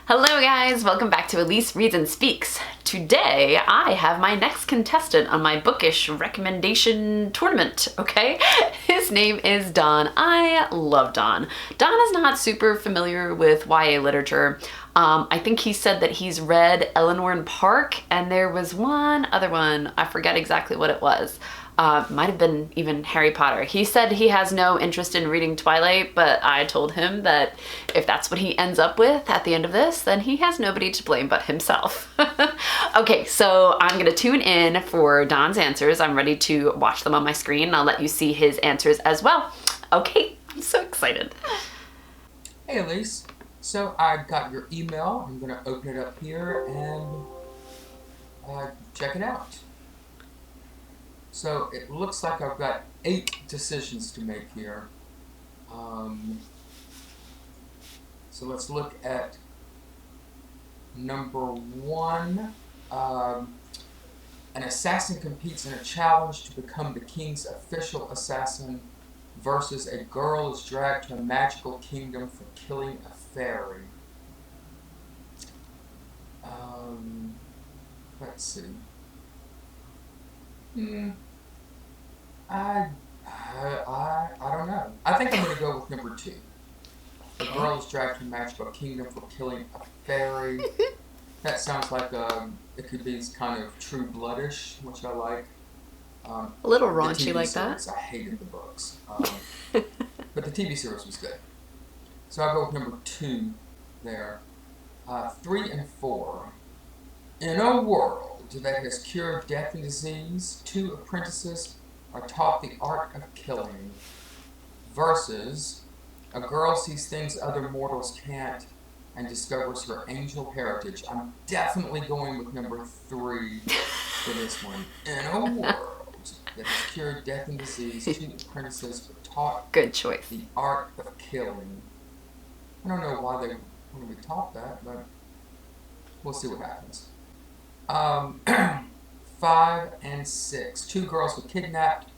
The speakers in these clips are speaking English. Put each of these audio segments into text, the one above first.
Hello guys, welcome back to Elise Reads and Speaks. Today I have my next contestant on my bookish recommendation tournament, okay? His name is Don. I love Don. Don is not super familiar with YA literature. I think he said that he's read Eleanor and Park, and there was one other one, I forget exactly what it was. Might have been even Harry Potter. He said he has no interest in reading Twilight, but I told him that if that's what he ends up with at the end of this, then he has nobody to blame but himself. Okay, so I'm gonna tune in for Don's answers. I'm ready to watch them on my screen, and I'll let you see his answers as well. Okay, I'm so excited. Hey Elise, so I got your email. I'm gonna open it up here and check it out. So it looks like I've got 8 decisions to make here. So let's look at number 1. An assassin competes in a challenge to become the king's official assassin versus a girl is dragged to a magical kingdom for killing a fairy. Let's see. I don't know. I think I'm going to go with number 2. The girl is dragged to a magical kingdom for killing a fairy. That sounds like it could be kind of True Bloodish, which I like. A little raunchy like series, that. I hated the books, but the TV series was good. So I'll go with number 2 there. 3 and 4. In a world that has cured death and disease, 2 apprentices are taught the art of killing versus a girl sees things other mortals can't and discovers her angel heritage. I'm definitely going with number 3 for this one. In a world that has cured death and disease, 2 apprentices are taught Good choice. the art of killing. I don't know why they want to be taught that, but we'll see what happens. 5 and 6. 2 girls were kidnapped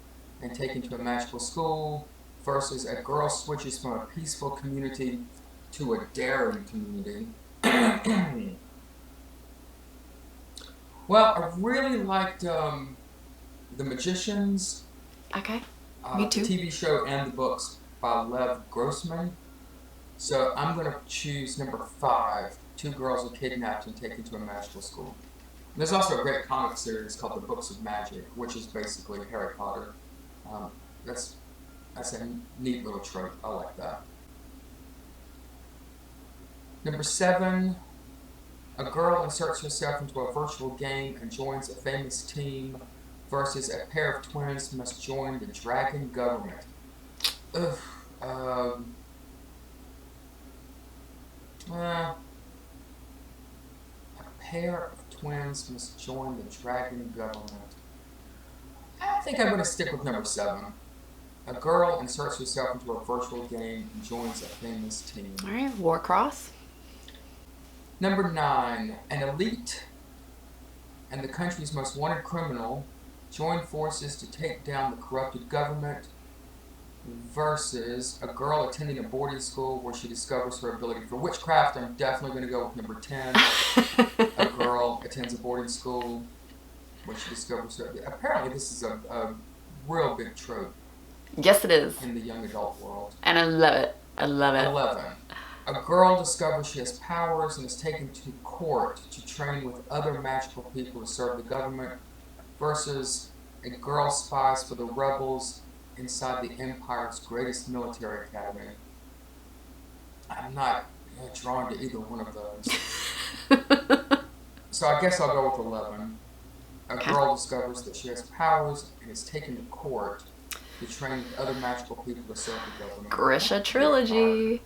and taken to a magical school versus a girl switches from a peaceful community to a daring community. Well, I really liked The Magicians. Okay, me too. The TV show and the books by Lev Grossman. So I'm going to choose number 5. 2 girls are kidnapped and taken to a magical school. There's also a great comic series called The Books of Magic, which is basically Harry Potter. That's a neat little trope. I like that. Number 7, a girl inserts herself into a virtual game and joins a famous team versus a pair of twins must join the dragon government. Ugh. A pair of twins must join the dragon government. I think I'm going to stick with number 7. A girl inserts herself into a virtual game and joins a famous team. Alright, Warcross. Number 9. An elite and the country's most wanted criminal join forces to take down the corrupted government versus a girl attending a boarding school where she discovers her ability for witchcraft. I'm definitely going to go with number 10. A girl attends a boarding school where she discovers her... Apparently this is a real big trope. Yes, it is. In the young adult world. And I love it. I love it. 11. A girl discovers she has powers and is taken to court to train with other magical people to serve the government versus a girl spies for the rebels inside the Empire's greatest military academy. I'm not drawn to either one of those. So I guess I'll go with 11. A girl discovers that she has powers and is taken to court to train with other magical people to serve the government. Grisha trilogy.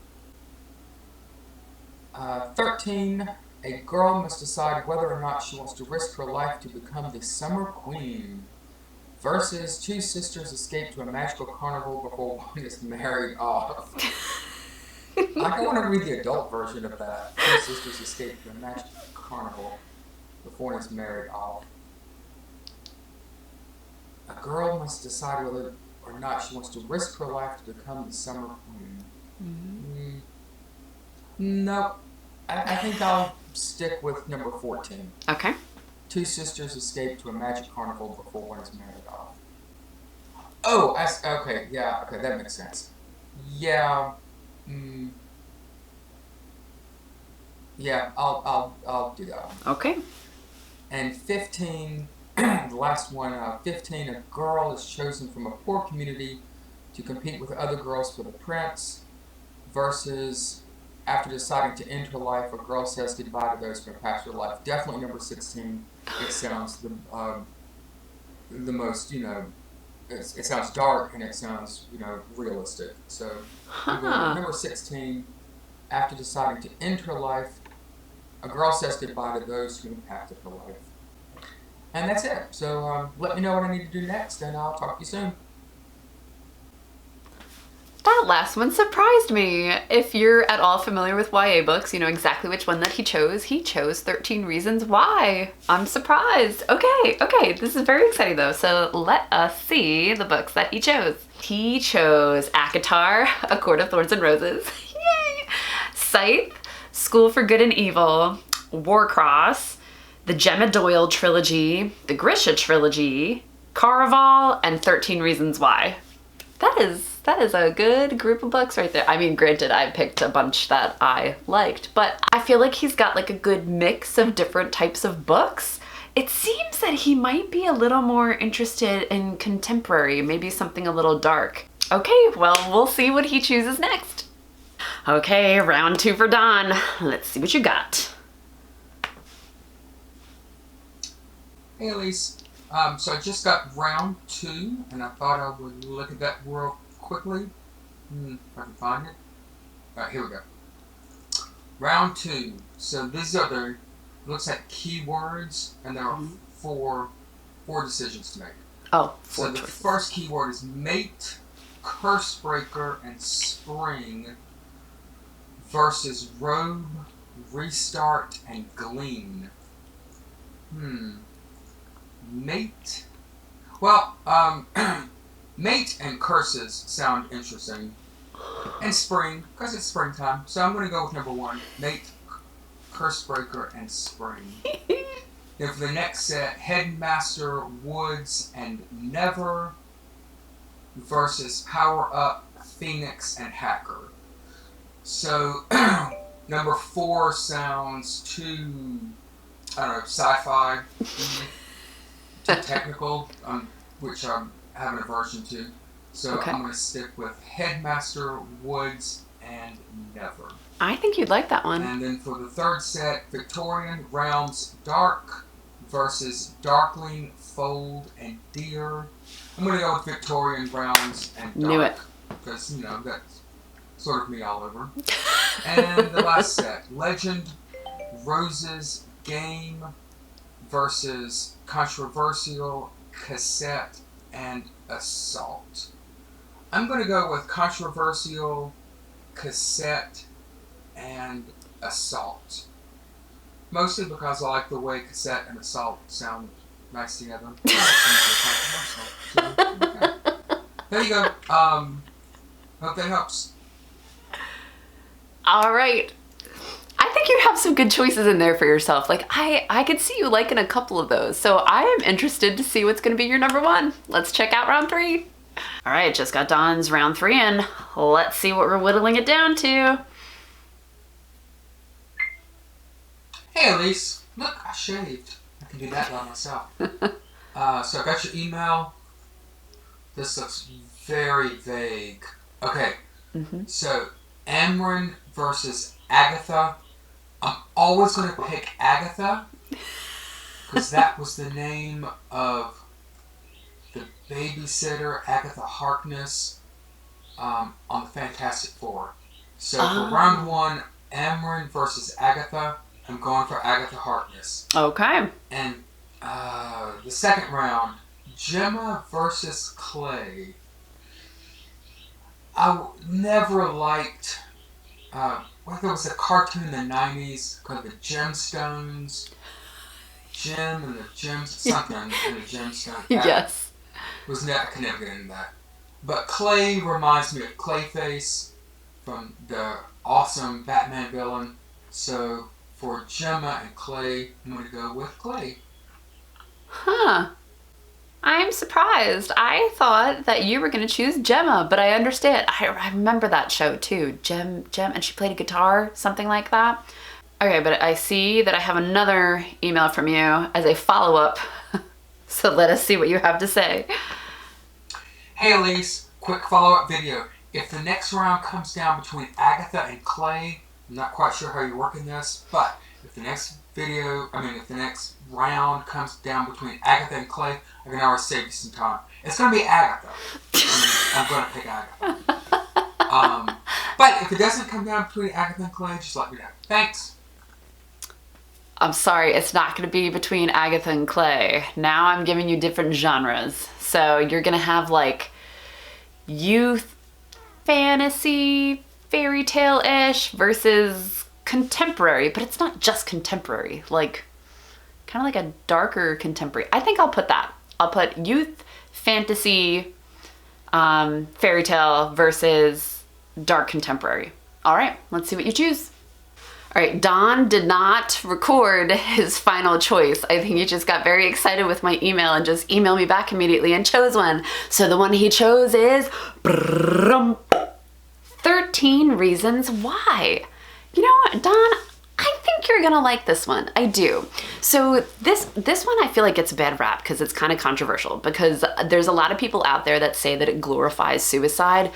13. A girl must decide whether or not she wants to risk her life to become the Summer Queen versus 2 sisters escape to a magical carnival before one is married off. I want to read the adult version of that. 2 sisters escape to a magical carnival before one is married off. A girl must decide whether or not she wants to risk her life to become the Summer Queen. Nope. I think I'll stick with number 14. Okay. Two sisters escape to a magic carnival before one is married off. Oh, okay, yeah, okay, that makes sense. Yeah, mm, yeah, I'll do that one. Okay. And 15, the last one, 15, a girl is chosen from a poor community to compete with other girls for the prince, versus after deciding to end her life, a girl says goodbye to those who have passed her life. Definitely number 16. It sounds the most, it sounds dark and it sounds, realistic. So number 16, after deciding to end her life, a girl says goodbye to those who impacted her life. And that's it. So let me know what I need to do next, and I'll talk to you soon. That last one surprised me. If you're at all familiar with YA books, you know exactly which one that he chose. He chose 13 Reasons Why. I'm surprised. Okay, this is very exciting though. So let us see the books that he chose. He chose ACOTAR, A Court of Thorns and Roses. Yay! Scythe, School for Good and Evil, Warcross, the Gemma Doyle trilogy, the Grisha trilogy, Caraval, and 13 Reasons Why. That is a good group of books right there. I mean, granted, I picked a bunch that I liked, but I feel like he's got like a good mix of different types of books. It seems that he might be a little more interested in contemporary, maybe something a little dark. Okay, well, we'll see what he chooses next. Okay, round 2 for Don. Let's see what you got. Hey, Elise. So I just got round 2, and I thought I would look at that real quickly. If I can find it. All right, here we go. Round 2. So these are the, looks like keywords, and there are four decisions to make. Oh, so the first keyword is mate, cursebreaker, and spring versus robe, restart, and glean. Mate. Well, mate and curses sound interesting. And spring, because it's springtime. So I'm going to go with number 1. Mate, cursebreaker, and spring. Then for the next set, Headmaster, Woods, and Never versus Power Up, Phoenix, and Hacker. So number 4 sounds too, I don't know, sci-fi. Too technical, which I'm having an aversion to. So I'm going to stick with Headmaster, Woods, and Never. I think you'd like that one. And then for the third set, Victorian Realms Dark versus Darkling, Fold, and Deer. I'm going to go with Victorian Realms and Dark. Knew it. Because, that's sort of me all over. And the last set, Legend, Roses, Game versus Controversial, Cassette, and Assault. I'm going to go with Controversial, Cassette, and Assault. Mostly because I like the way Cassette and Assault sound nice together. So, there you go. Hope that helps. All right. I think you have some good choices in there for yourself. Like, I could see you liking a couple of those. So I am interested to see what's going to be your number 1. Let's check out round 3. All right, just got Don's round 3 in. Let's see what we're whittling it down to. Hey, Elise. Look, I shaved. I can do that by myself. So I got your email. This looks very vague. Okay. So Amryn versus Agatha. I'm always going to pick Agatha because that was the name of the babysitter, Agatha Harkness, on the Fantastic Four. So for round 1, Amryn versus Agatha, I'm going for Agatha Harkness. Okay. And the second round, Gemma versus Clay. I never liked... there was a cartoon in the 90s called The Gemstones. Gem and the Gems... Something and the Gemstone. Yes. I could never get into that. But Clay reminds me of Clayface from the awesome Batman villain. So for Gemma and Clay, I'm going to go with Clay. Huh. I'm surprised. I thought that you were going to choose Gemma, but I understand. I remember that show too. Gem, and she played a guitar, something like that. Okay, but I see that I have another email from you as a follow-up. So let us see what you have to say. Hey Elise, quick follow-up video. If the next round comes down between Agatha and Clay, I'm not quite sure how you're working this, but if the next round comes down between Agatha and Clay, I can always save you some time. It's going to be Agatha. I'm going to pick Agatha. But if it doesn't come down between Agatha and Clay, just let me know. Thanks. I'm sorry, it's not going to be between Agatha and Clay. Now I'm giving you different genres. So you're going to have like youth, fantasy, fairy tale-ish versus contemporary, but it's not just contemporary, like kind of like a darker contemporary. I think I'll put that. I'll put youth, fantasy, fairy tale versus dark contemporary. All right, let's see what you choose. All right, Don did not record his final choice. I think he just got very excited with my email and just emailed me back immediately and chose one. So the one he chose is 13 Reasons Why. You know what, Don, I think you're gonna like this one. I do. So this one I feel like gets a bad rap because it's kind of controversial, because there's a lot of people out there that say that it glorifies suicide.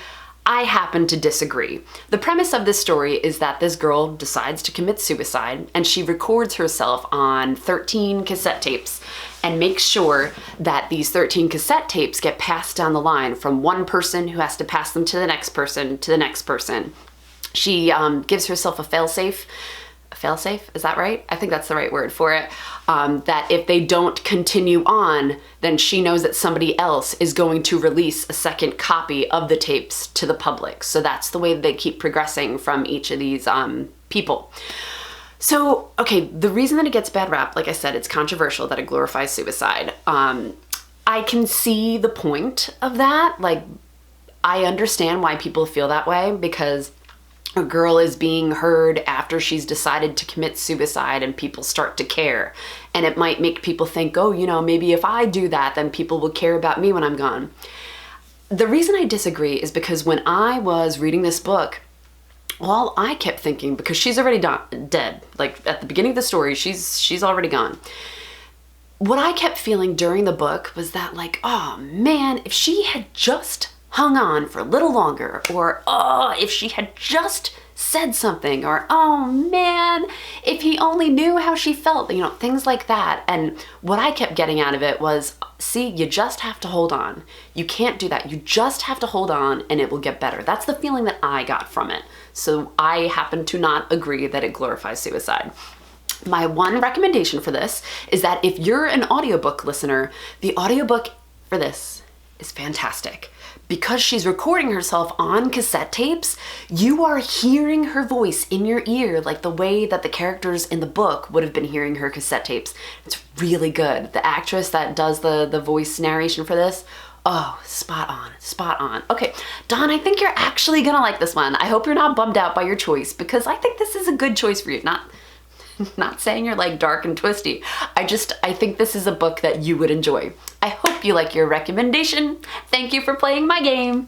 I happen to disagree. The premise of this story is that this girl decides to commit suicide and she records herself on 13 cassette tapes and makes sure that these 13 cassette tapes get passed down the line from one person who has to pass them to the next person to the next person. She gives herself a fail-safe. Fail-safe, is that right? I think that's the right word for it. That if they don't continue on, then she knows that somebody else is going to release a second copy of the tapes to the public. So that's the way they keep progressing from each of these people. So, okay, the reason that it gets bad rap, like I said, it's controversial that it glorifies suicide. I can see the point of that. Like, I understand why people feel that way, because a girl is being heard after she's decided to commit suicide and people start to care. And it might make people think, oh, you know, maybe if I do that, then people will care about me when I'm gone. The reason I disagree is because when I was reading this book, all I kept thinking, because she's already dead, like at the beginning of the story, she's already gone. What I kept feeling during the book was that, like, oh man, if she had just hung on for a little longer, or oh, if she had just said something, or oh man, if he only knew how she felt, you know, things like that. And what I kept getting out of it was, see, you just have to hold on. You can't do that. You just have to hold on and it will get better. That's the feeling that I got from it. So I happen to not agree that it glorifies suicide. My one recommendation for this is that if you're an audiobook listener, the audiobook for this is fantastic. Because she's recording herself on cassette tapes, you are hearing her voice in your ear like the way that the characters in the book would have been hearing her cassette tapes. It's really good. The actress that does the voice narration for this, oh, spot on, spot on. Okay, Dawn, I think you're actually gonna like this one. I hope you're not bummed out by your choice, because I think this is a good choice for you. Not saying you're like dark and twisty. I think this is a book that you would enjoy. I hope you like your recommendation. Thank you for playing my game.